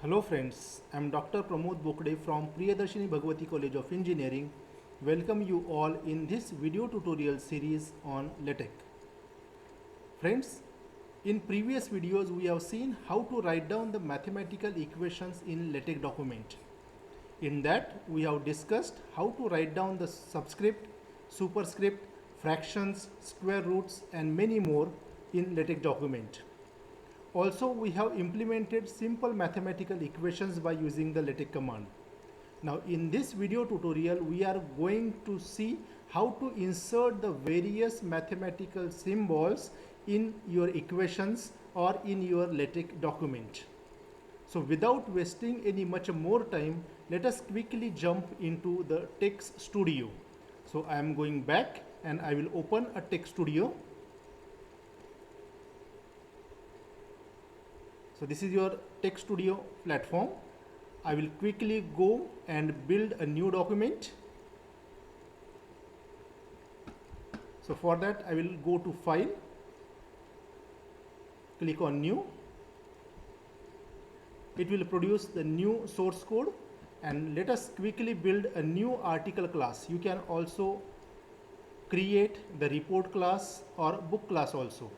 Hello friends, I am Dr. Pramod Bokde from Priyadarshini Bhagwati College of Engineering. Welcome you all in this video tutorial series on LaTeX. Friends, in previous videos we have seen how to write down the mathematical equations in LaTeX document. In that we have discussed how to write down the subscript, superscript, fractions, square roots and many more in LaTeX document. Also, we have implemented simple mathematical equations by using the LaTeX command. Now, in this video tutorial, we are going to see how to insert the various mathematical symbols in your equations or in your LaTeX document. So, without wasting any much more time, let us quickly jump into the Text Studio. So, I am going back and I will open a Text Studio. So this is your Text Studio platform. I will quickly go and build a new document. So for that I will go to File, click on New. It will produce the new source code and let us quickly build a new article class. You can also create the report class or book class also.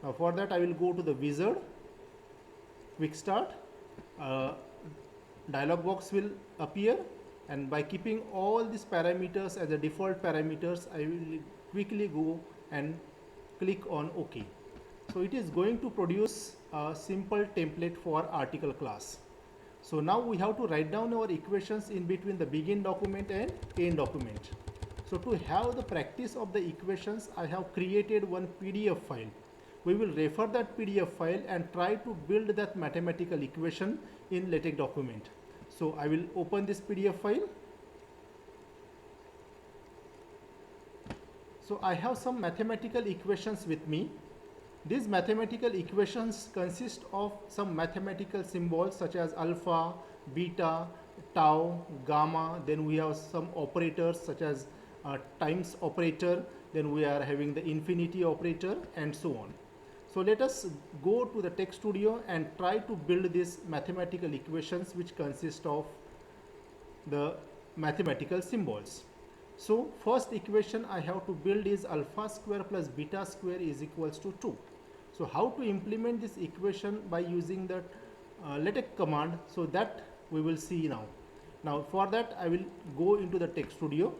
Now for that I will go to the wizard, quick start, dialog box will appear, and by keeping all these parameters as the default parameters, I will quickly go and click on OK. So it is going to produce a simple template for article class. So now we have to write down our equations in between the begin document and end document. So to have the practice of the equations, I have created one PDF file. We will refer that PDF file and try to build that mathematical equation in LaTeX document. So I will open this PDF file. So I have some mathematical equations with me. These mathematical equations consist of some mathematical symbols such as alpha, beta, tau, gamma. Then we have some operators such as times operator. Then we are having the infinity operator and so on. So let us go to the Text Studio and try to build these mathematical equations which consist of the mathematical symbols. So first equation I have to build is alpha square plus beta square is equals to 2. So how to implement this equation by using the LaTeX command, so that we will see now. Now for that I will go into the Text Studio.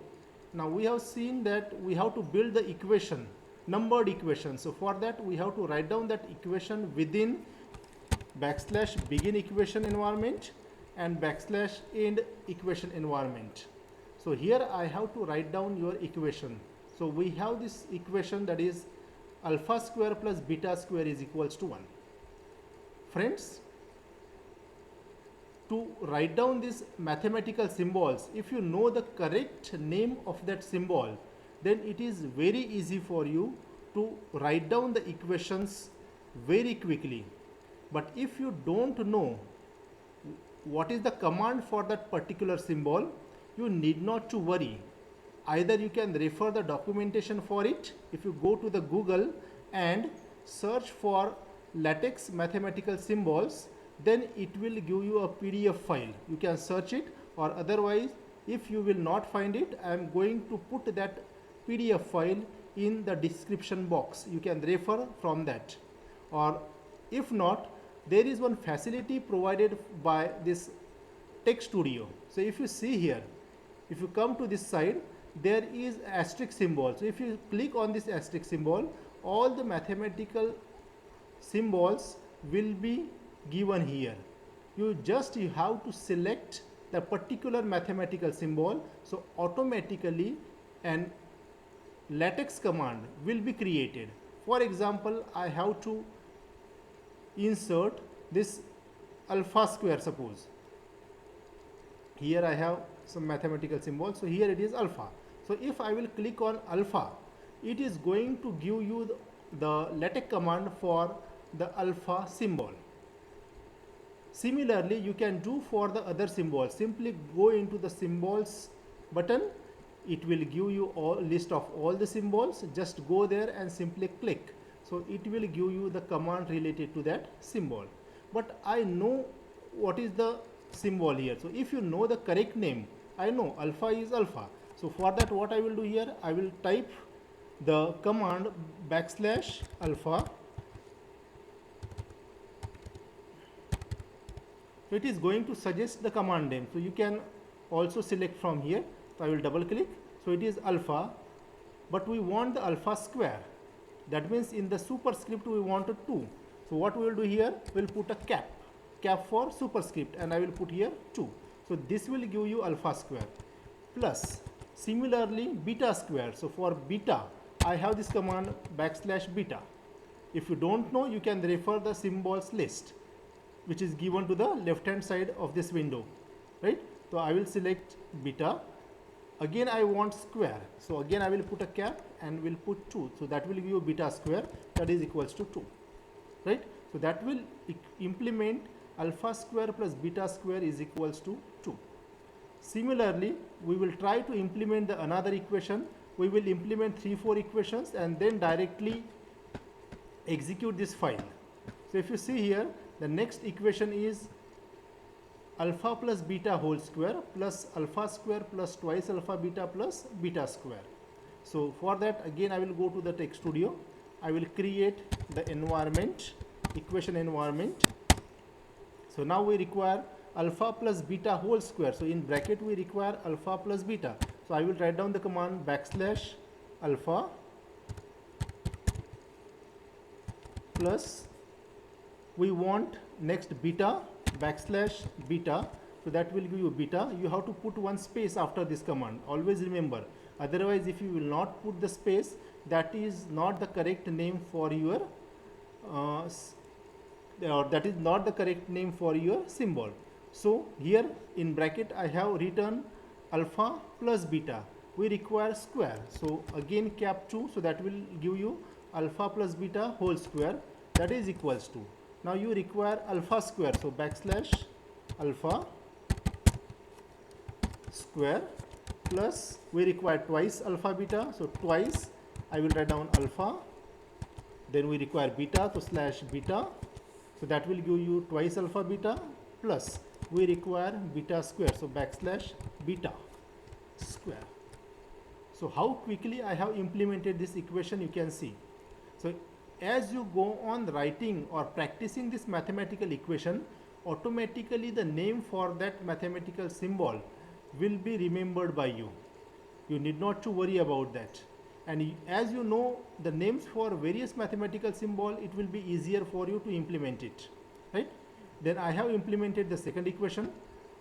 Now we have seen that we have to build the equation, numbered equation. So for that we have to write down that equation within backslash begin equation environment and backslash end equation environment. So here I have to write down your equation. So we have this equation, that is alpha square plus beta square is equals to 1. Friends, to write down these mathematical symbols, if you know the correct name of that symbol, then it is very easy for you to write down the equations very quickly. But if you don't know what is the command for that particular symbol, you need not to worry. Either you can refer the documentation for it. If you go to the Google and search for LaTeX mathematical symbols, then it will give you a PDF file. You can search it, or otherwise if you will not find it, I am going to put that PDF file in the description box. You can refer from that. Or if not, there is one facility provided by this Text Studio. So if you see here, if you come to this side, there is asterisk symbol. So if you click on this asterisk symbol, all the mathematical symbols will be given here. You have to select the particular mathematical symbol. So automatically an LaTeX command will be created. For example, I have to insert this alpha square, suppose. Here I have some mathematical symbol. So here it is alpha. So if I will click on alpha, it is going to give you the LaTeX command for the alpha symbol. Similarly, you can do for the other symbols. Simply go into the symbols button. It will give you a list of all the symbols. Just go there and simply click. So it will give you the command related to that symbol. But I know what is the symbol here. So if you know the correct name, I know alpha is alpha. So for that, what I will do here, I will type the command backslash alpha. So it is going to suggest the command name. So you can also select from here. So I will double click. So it is alpha, but we want the alpha square. That means in the superscript we wanted 2. So what we will do here, we will put a cap for superscript, and I will put here 2. So this will give you alpha square. Plus similarly beta square. So for beta, I have this command backslash beta. If you don't know, you can refer the symbols list, which is given to the left hand side of this window, right? So I will select beta. Again I want square, so again I will put a cap and will put 2. So that will give you beta square, that is equals to 2, right? So that will implement alpha square plus beta square is equals to 2. Similarly, we will try to implement the another equation. We will implement 3-4 equations and then directly execute this file. So if you see here, the next equation is alpha plus beta whole square plus alpha square plus twice alpha beta plus beta square. So for that, again I will go to the Text Studio. I will create the environment, equation environment. So now we require alpha plus beta whole square. So in bracket we require alpha plus beta. So I will write down the command backslash alpha plus, we want next beta, backslash beta. So that will give you beta. You have to put one space after this command, always remember. Otherwise, if you will not put the space, that is not the correct name for your or that is not the correct name for your symbol. So here in bracket I have written alpha plus beta. We require square. So again cap 2. So that will give you alpha plus beta whole square, that is equals to. Now you require alpha square. So backslash alpha square plus, we require twice alpha beta. So twice, I will write down alpha. Then we require beta. So slash beta. So that will give you twice alpha beta plus, we require beta square. So backslash beta square. So how quickly I have implemented this equation, you can see. So as you go on writing or practicing this mathematical equation, automatically the name for that mathematical symbol will be remembered by you. You need not to worry about that. And as you know the names for various mathematical symbol, it will be easier for you to implement it, right? Then I have implemented the second equation.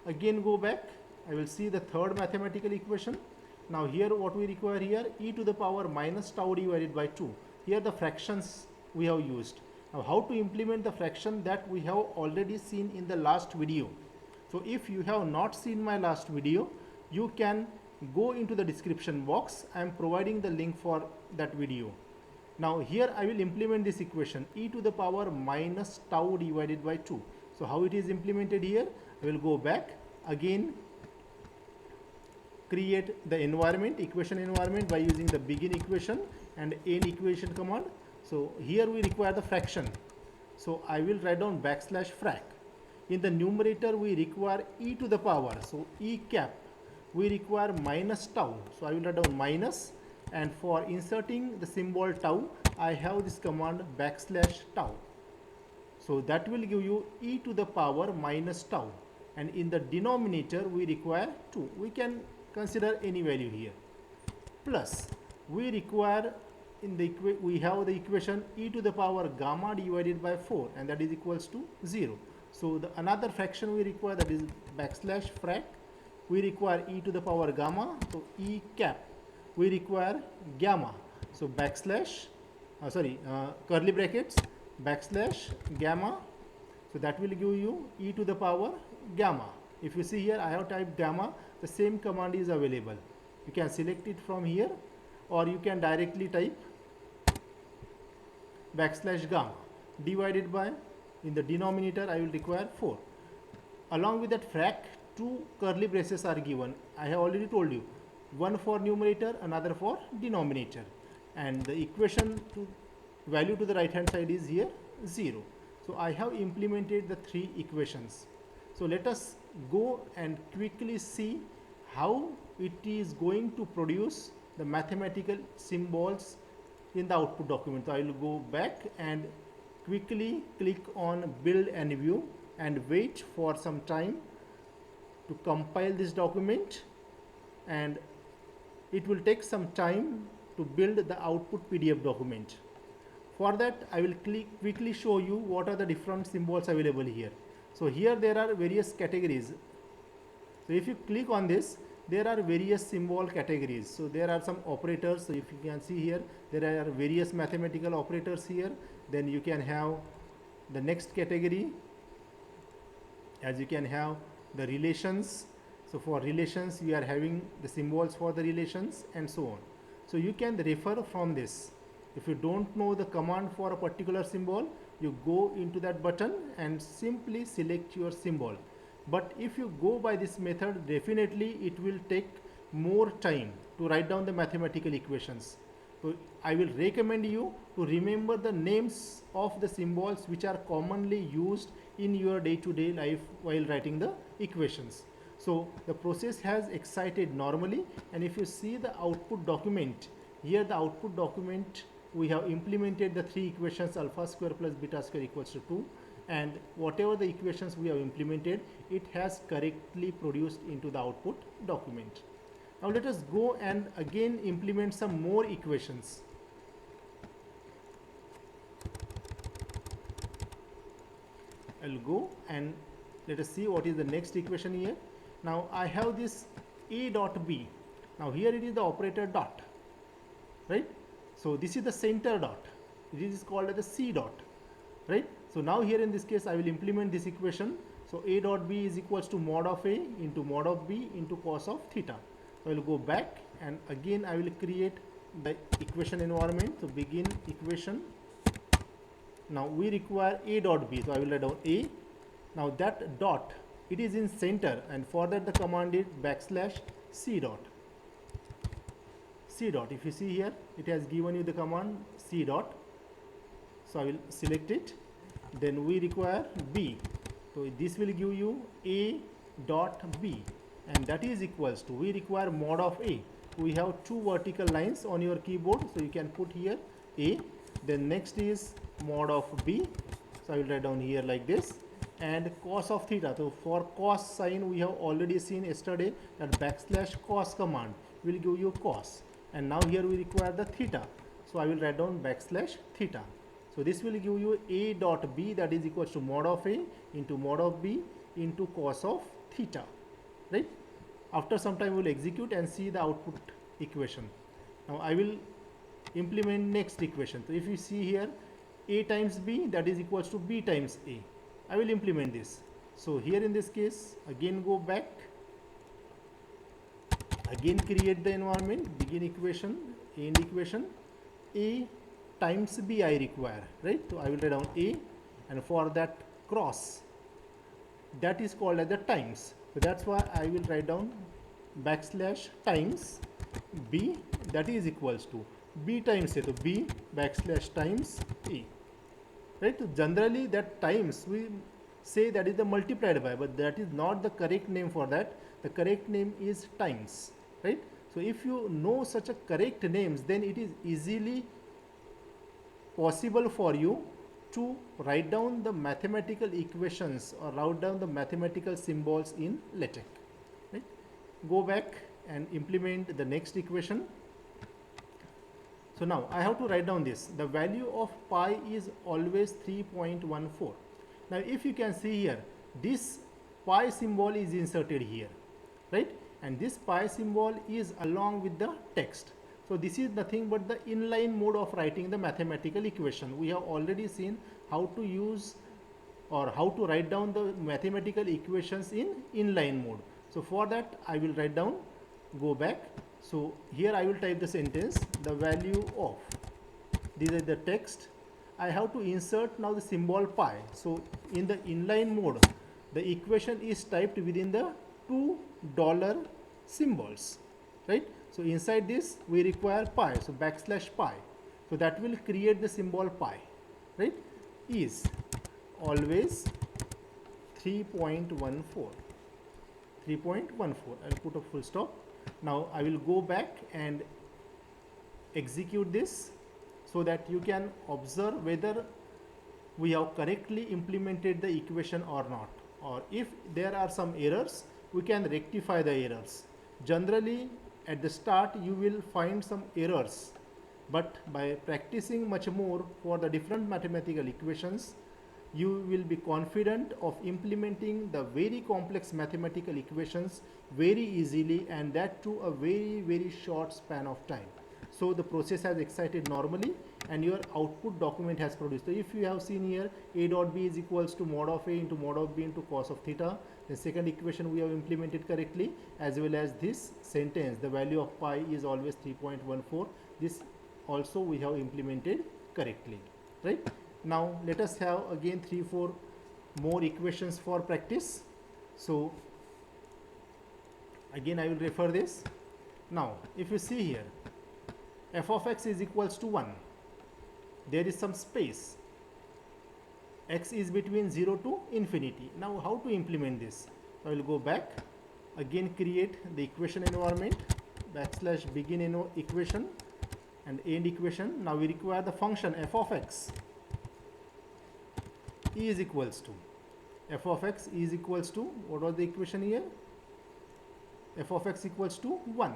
Again go back, I will see the third mathematical equation. Now here what we require here, e to the power minus tau divided by 2. Here the fractions we have used. Now how to implement the fraction, that we have already seen in the last video. So if you have not seen my last video, you can go into the description box. I am providing the link for that video. Now here I will implement this equation, e to the power minus tau divided by 2. So how it is implemented here, I will go back again, create the environment, equation environment by using the begin equation and end equation command. So here we require the fraction. So I will write down backslash frac. In the numerator we require e to the power. So e cap, we require minus tau. So I will write down minus, and for inserting the symbol tau, I have this command backslash tau. So that will give you e to the power minus tau. And in the denominator we require 2. We can consider any value here. Plus we require, in the we have the equation e to the power gamma divided by 4, and that is equals to 0. So the another fraction we require, that is backslash frac. We require e to the power gamma. So e cap, we require gamma. So backslash curly brackets backslash gamma. So that will give you e to the power gamma. If you see here, I have typed gamma. The same command is available. You can select it from here, or you can directly type backslash gamma divided by, in the denominator I will require 4. Along with that frac, 2 curly braces are given. I have already told you, one for numerator, another for denominator, and the equation to value to the right hand side is here 0. So I have implemented the 3 equations. So let us go and quickly see how it is going to produce the mathematical symbols in the output document. So I will go back and quickly click on build and view and wait for some time to compile this document, and it will take some time to build the output PDF document. For that, I will quickly show you what are the different symbols available here. So here there are various categories. So if you click on this, there are various symbol categories. So there are some operators. So if you can see here, there are various mathematical operators here. Then you can have the next category, as you can have the relations. So for relations, we are having the symbols for the relations and so on. So you can refer from this. If you don't know the command for a particular symbol, you go into that button and simply select your symbol. But if you go by this method, definitely it will take more time to write down the mathematical equations. So I will recommend you to remember the names of the symbols which are commonly used in your day-to-day life while writing the equations. So the process has excited normally, and if you see the output document, here the output document, we have implemented the three equations, alpha square plus beta square equals to 2, and whatever the equations we have implemented, it has correctly produced into the output document. Now let us go and again implement some more equations. I'll go and let us see what is the next equation here. Now I have this A dot B. Now here it is the operator dot, right? So this is the center dot. This is called as the C dot, right? So now here in this case I will implement this equation. So A dot B is equals to mod of A into mod of B into cos of theta. So I will go back and again I will create the equation environment. So begin equation. Now we require A dot B. So I will write down A. Now that dot, it is in center, and for that the command is backslash C dot. C dot, if you see here, it has given you the command C dot. So I will select it. Then we require B. So this will give you A dot B, and that is equals to, we require mod of A. We have two vertical lines on your keyboard, so you can put here A. Then next is mod of B. So I will write down here like this. And cos of theta. So for cos sign, we have already seen yesterday that backslash cos command will give you cos. And now here we require the theta. So I will write down backslash theta. So this will give you A dot B, that is equals to mod of A into mod of B into cos of theta, right? After some time we will execute and see the output equation. Now I will implement next equation. So if you see here, A times B, that is equals to B times A. I will implement this. So here in this case, again go back, again create the environment, begin equation, end equation, A times B I require, right? So I will write down A, and for that cross, that is called as the times. So that's why I will write down backslash times B, that is equals to B times A. So B backslash times A. Right? So generally that times we say that is the multiplied by, but that is not the correct name for that. The correct name is times, right? So if you know such a correct names, then it is easily possible for you to write down the mathematical equations or write down the mathematical symbols in LaTeX, right? Go back and implement the next equation. So now I have to write down this. The value of pi is always 3.14. Now if you can see here, this pi symbol is inserted here, right? And this pi symbol is along with the text. So this is nothing but the inline mode of writing the mathematical equation. We have already seen how to use or how to write down the mathematical equations in inline mode. So for that I will write down, go back. So here I will type the sentence, the value of, this is the text. I have to insert now the symbol pi. So in the inline mode, the equation is typed within the $2 symbols, right? So inside this we require pi, so backslash pi. So that will create the symbol pi, right? Is always 3.14. 3.14. I'll put a full stop. Now I will go back and execute this so that you can observe whether we have correctly implemented the equation or not, or if there are some errors we can rectify the errors. Generally at the start you will find some errors, but by practicing much more for the different mathematical equations you will be confident of implementing the very complex mathematical equations very easily, and that to a very short span of time. So the process has excited normally and your output document has produced. So if you have seen here a dot b is equals to mod of a into mod of b into cos of theta, the second equation we have implemented correctly, as well as this sentence, the value of pi is always 3.14, this also we have implemented correctly, right? Now let us have again 3-4 more equations for practice. So again I will refer this. Now if you see here, f of x is equals to 1, there is some space, x is between 0 to infinity. Now how to implement this? I will go back, again create the equation environment, backslash begin equation and end equation. Now we require the function f of x is equals to, f of x is equals to, what was the equation here? F of x equals to 1.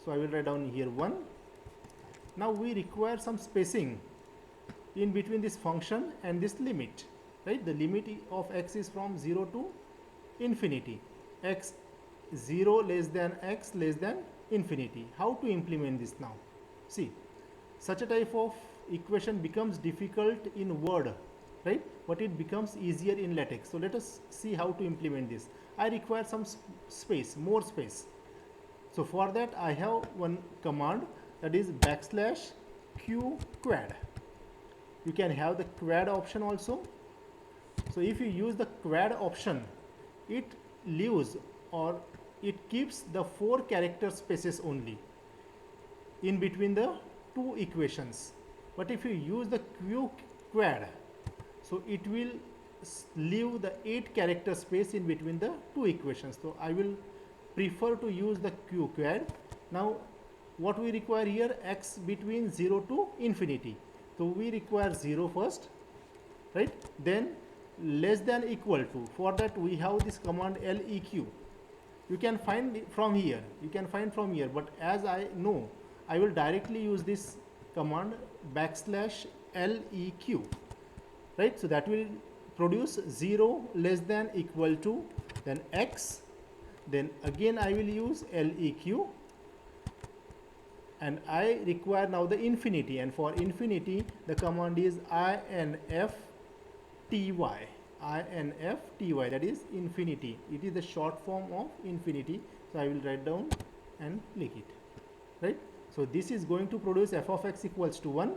So I will write down here 1. Now we require some spacing in between this function and this limit, right? The limit of x is from 0 to infinity, x 0 less than x less than infinity. How to implement this now? See, such a type of equation becomes difficult in Word, right? But it becomes easier in LaTeX. So let us see how to implement this. I require some space, more space. So for that I have one command, that is backslash q quad. You can have the quad option also. So if you use the quad option, it leaves or it keeps the 4 character spaces only in between the two equations. But if you use the q quad, so it will leave the 8 character space in between the two equations. So I will prefer to use the q quad. Now what we require here, x between 0 to infinity. So we require 0 first, right? Then less than equal to. For that we have this command leq. You can find it from here. You can find from here. But as I know, I will directly use this command backslash leq, right? So that will produce 0 less than equal to, then x. Then again I will use leq. And I require now the infinity, and for infinity the command is infty, infty, that is infinity. It is the short form of infinity. So I will write down and click it, right? So this is going to produce f of x equals to 1.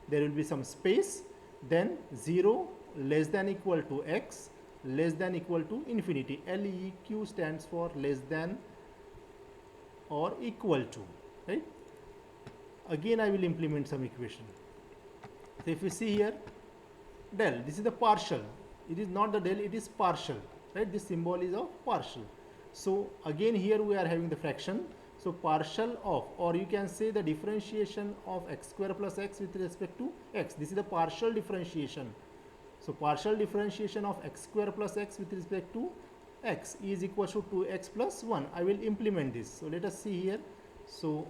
There will be some space, then 0 less than equal to x less than equal to infinity. LEQ stands for less than or equal to, right? Again I will implement some equation. So if you see here, del, this is the partial, it is not the del, it is partial, right? This symbol is of partial. So again here we are having the fraction. So partial of, or you can say the differentiation of x square plus x with respect to x. This is the partial differentiation. So partial differentiation of x square plus x with respect to x is equal to 2x plus 1. I will implement this. So let us see here. So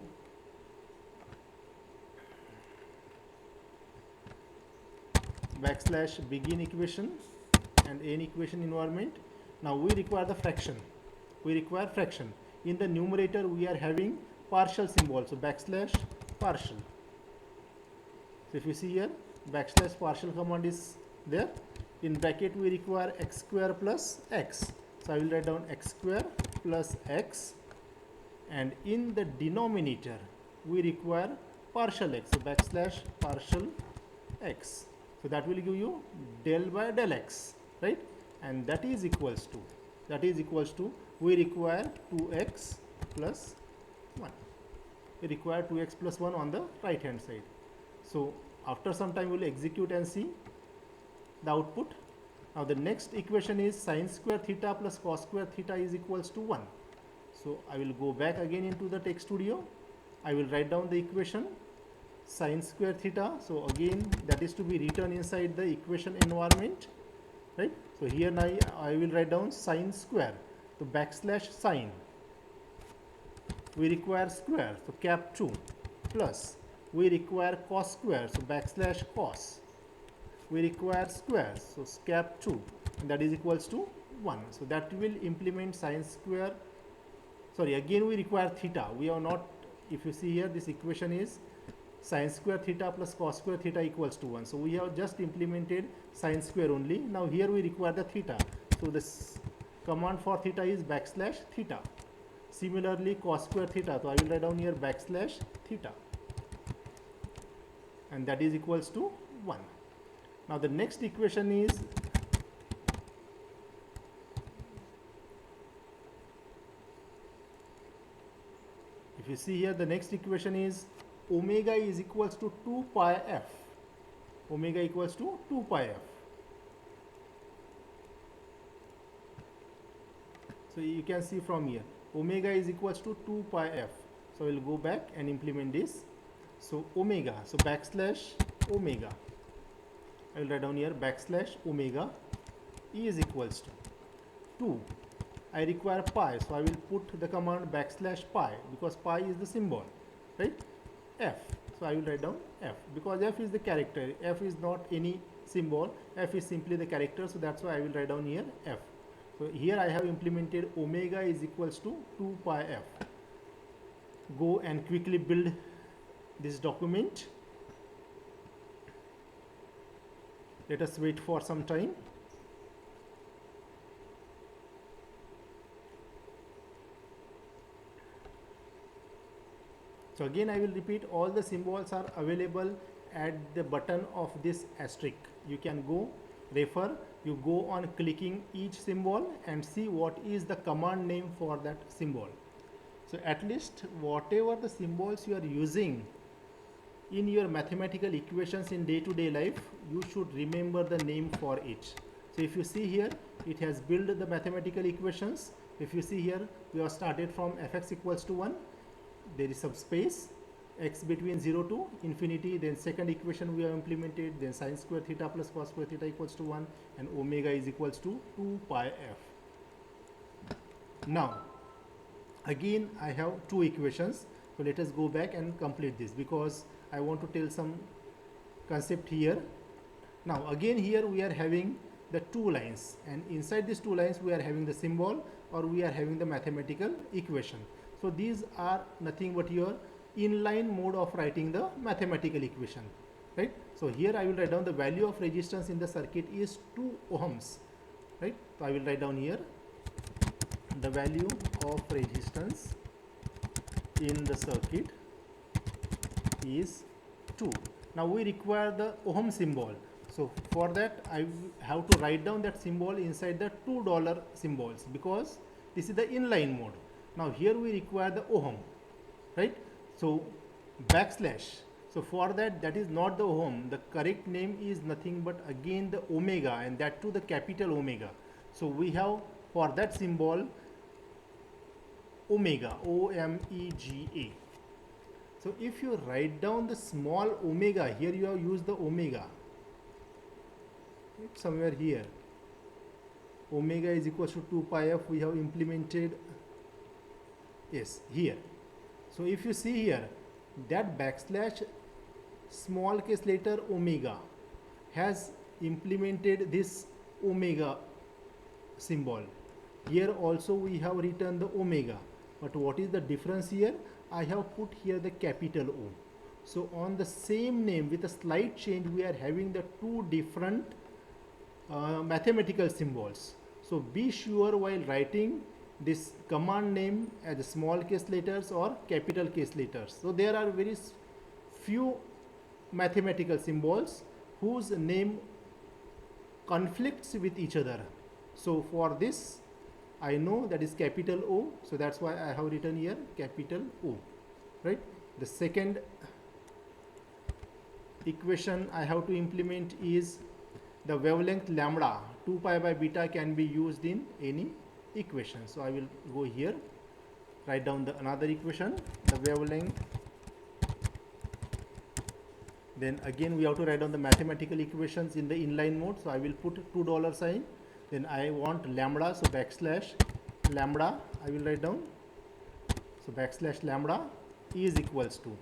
backslash begin equation and end equation environment. Now we require the fraction. We require fraction. In the numerator we are having partial symbol. So backslash partial. So if you see here, backslash partial command is there. In bracket we require x square plus x. So I will write down x square plus x, and in the denominator we require partial x. So backslash partial x. So that will give you del by del x, right? And that is equals to, we require 2x plus 1. We require 2x plus 1 on the right hand side. So after some time we will execute and see the output. Now the next equation is sine square theta plus cos square theta is equals to 1. So I will go back again into the text studio. I will write down the equation sine square theta. So again that is to be written inside the equation environment, right? So here now I will write down sine square. So backslash sine. We require square. So cap 2 plus. We require cos square. So backslash cos. We require square. So cap 2. And that is equals to 1. So that will implement sine square. Sorry, again we require theta. We are not, if you see here, this equation is sine square theta plus cos square theta equals to 1. So we have just implemented sine square only. Now here we require the theta. So this command for theta is backslash theta. Similarly cos square theta. So I will write down here backslash theta. And that is equals to 1. Now the next equation is if you see here, the next equation is omega is equals to 2 pi f. Omega equals to 2 pi f. So you can see from here, omega is equals to 2 pi f. So we'll go back and implement this. So omega, so backslash omega. I will write down here backslash omega is equals to 2. I require pi, so I will put the command backslash pi because pi is the symbol, right? F. So I will write down f because f is the character. F is not any symbol. F is simply the character. So that's why I will write down here f. So here I have implemented omega is equals to 2 pi f. Go and quickly build this document. Let us wait for some time. So again I will repeat, all the symbols are available at the button of this asterisk. You can go refer, you go on clicking each symbol and see what is the command name for that symbol. So at least whatever the symbols you are using in your mathematical equations in day-to-day life, you should remember the name for it. So if you see here, it has built the mathematical equations. If you see here, we have started from fx equals to 1. There is some space, x between 0 to infinity. Then second equation we have implemented. Then sine square theta plus cos square theta equals to 1. And omega is equals to 2 pi f. Now, again I have two equations. So let us go back and complete this because I want to tell some concept here. Now again here we are having the two lines, and inside these two lines we are having the symbol or we are having the mathematical equation. So these are nothing but your inline mode of writing the mathematical equation, right? So here I will write down the value of resistance in the circuit is 2 ohms, right? So I will write down here the value of resistance in the circuit is 2. Now we require the ohm symbol. So for that I have to write down that symbol inside the $2 symbols because this is the inline mode. Now here we require the ohm, right? So backslash. So for that, that is not the ohm. The correct name is nothing but again the omega, and that too the capital omega. So we have for that symbol omega, O-M-E-G-A. So if you write down the small omega, here you have used the omega. It's somewhere here. Omega is equals to 2 pi f. We have implemented, yes, here. So if you see here, that backslash small case letter omega has implemented this omega symbol. Here also we have written the omega. But what is the difference here? I have put here the capital O. So on the same name with a slight change, we are having the two different mathematical symbols. So be sure while writing this command name as small case letters or capital case letters. So there are very few mathematical symbols whose name conflicts with each other. So for this I know that is capital O, so that's why I have written here capital O, right? The second equation I have to implement is the wavelength lambda 2 pi by beta can be used in any equation. So I will go here, write down the another equation, the wavelength. Then again we have to write down the mathematical equations in the inline mode. So I will put $2 sign. Then I want lambda, so backslash lambda I will write down. So backslash lambda is equals to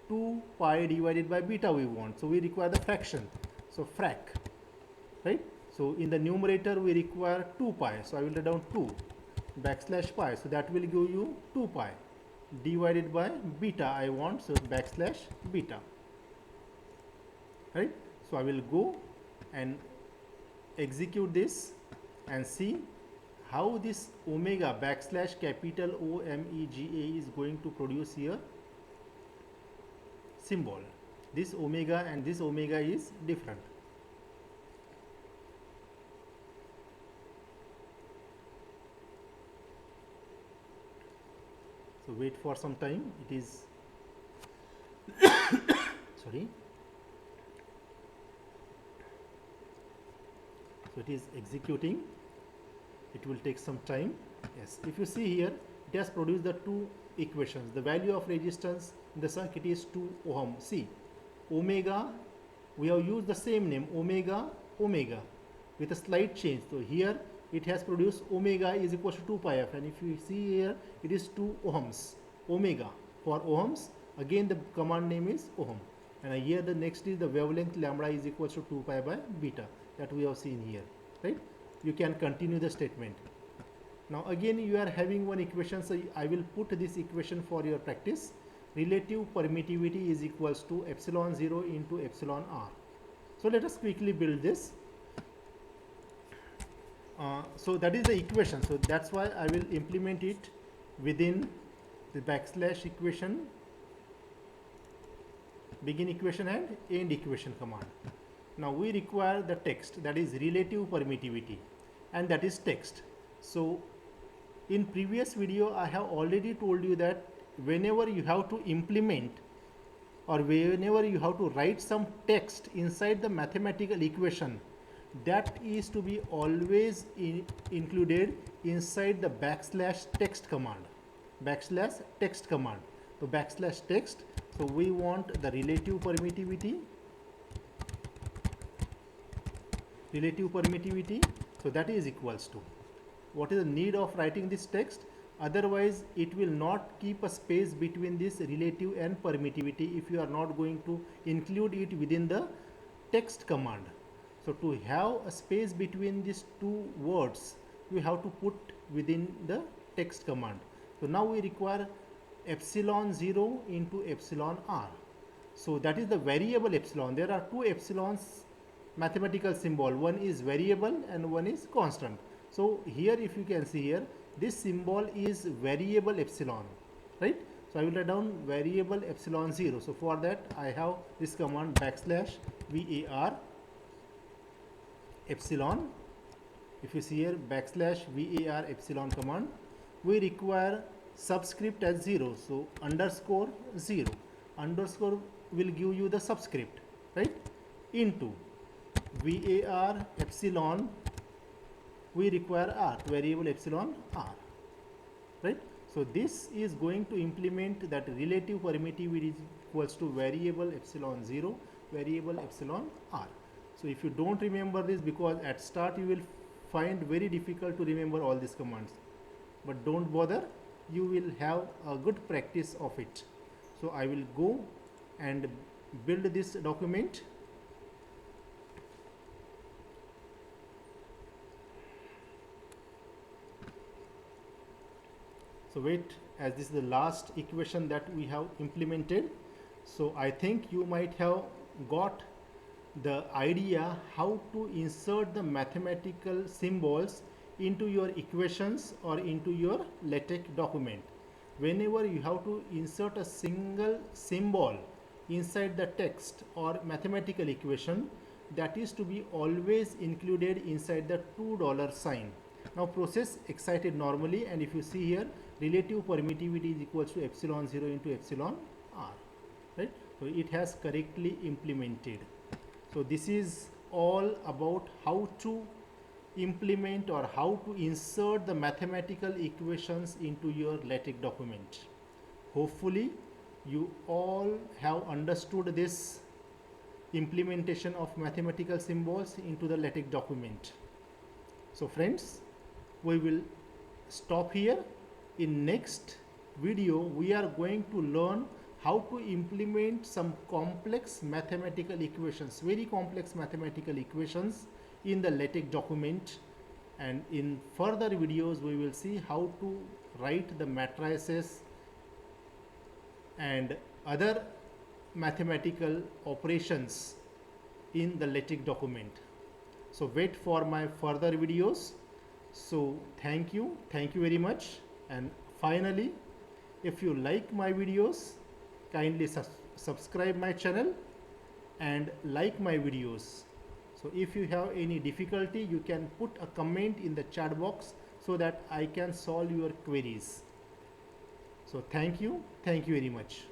2 pi divided by beta we want. So we require the fraction. So frac, right? So in the numerator we require 2 pi. So I will write down 2 backslash pi. So that will give you 2 pi divided by beta I want. So backslash beta. Right? So I will go and execute this and see how this omega backslash capital OMEGA is going to produce here symbol. This omega and this omega is different. So wait for some time. It is sorry. So it is executing. It will take some time. Yes, if you see here, it has produced the two equations. The value of resistance in the circuit is 2 ohm. See, omega, we have used the same name, omega, omega, with a slight change. So here it has produced omega is equal to 2 pi f, and if you see here, it is 2 ohms. Omega for ohms, again the command name is ohm, and here the next is the wavelength lambda is equal to 2 pi by beta, that we have seen here, right? You can continue the statement. Now again you are having one equation, so I will put this equation for your practice. Relative permittivity is equals to epsilon 0 into epsilon r. So let us quickly build this. So that is the equation. So that's why I will implement it within the backslash equation, begin equation and end equation command. Now we require the text, that is relative permittivity, and that is text. So in previous video I have already told you that whenever you have to implement or whenever you have to write some text inside the mathematical equation, that is to be always included inside the backslash text command. Backslash text command. So backslash text. So we want the relative permittivity. Relative permittivity. So that is equals to. What is the need of writing this text? Otherwise it will not keep a space between this relative and permittivity if you are not going to include it within the text command. So to have a space between these two words, you have to put within the text command. So now we require epsilon 0 into epsilon r. So that is the variable epsilon. There are two epsilons mathematical symbol. One is variable and one is constant. So here if you can see here, this symbol is variable epsilon, right? So I will write down variable epsilon 0. So for that I have this command backslash var epsilon. If you see here backslash var epsilon command, we require subscript as 0. So underscore 0. Underscore will give you the subscript, right? Into var epsilon, we require r, variable epsilon r, right? So this is going to implement that relative permittivity is equals to variable epsilon 0, variable epsilon r. So if you don't remember this, because at start you will find very difficult to remember all these commands, but don't bother, you will have a good practice of it. So I will go and build this document. So wait, as this is the last equation that we have implemented. So I think you might have got the idea how to insert the mathematical symbols into your equations or into your LaTeX document. Whenever you have to insert a single symbol inside the text or mathematical equation, that is to be always included inside the $2 sign. Now process excited normally, and if you see here, relative permittivity is equals to epsilon 0 into epsilon r, right? So it has correctly implemented. So this is all about how to implement or how to insert the mathematical equations into your LaTeX document. Hopefully you all have understood this implementation of mathematical symbols into the LaTeX document. So friends, we will stop here. In next video we are going to learn how to implement some complex mathematical equations, very complex mathematical equations in the LaTeX document, and in further videos we will see how to write the matrices and other mathematical operations in the LaTeX document. So wait for my further videos. So thank you very much. And finally, if you like my videos, kindly subscribe my channel and like my videos. So if you have any difficulty, you can put a comment in the chat box so that I can solve your queries. So thank you very much.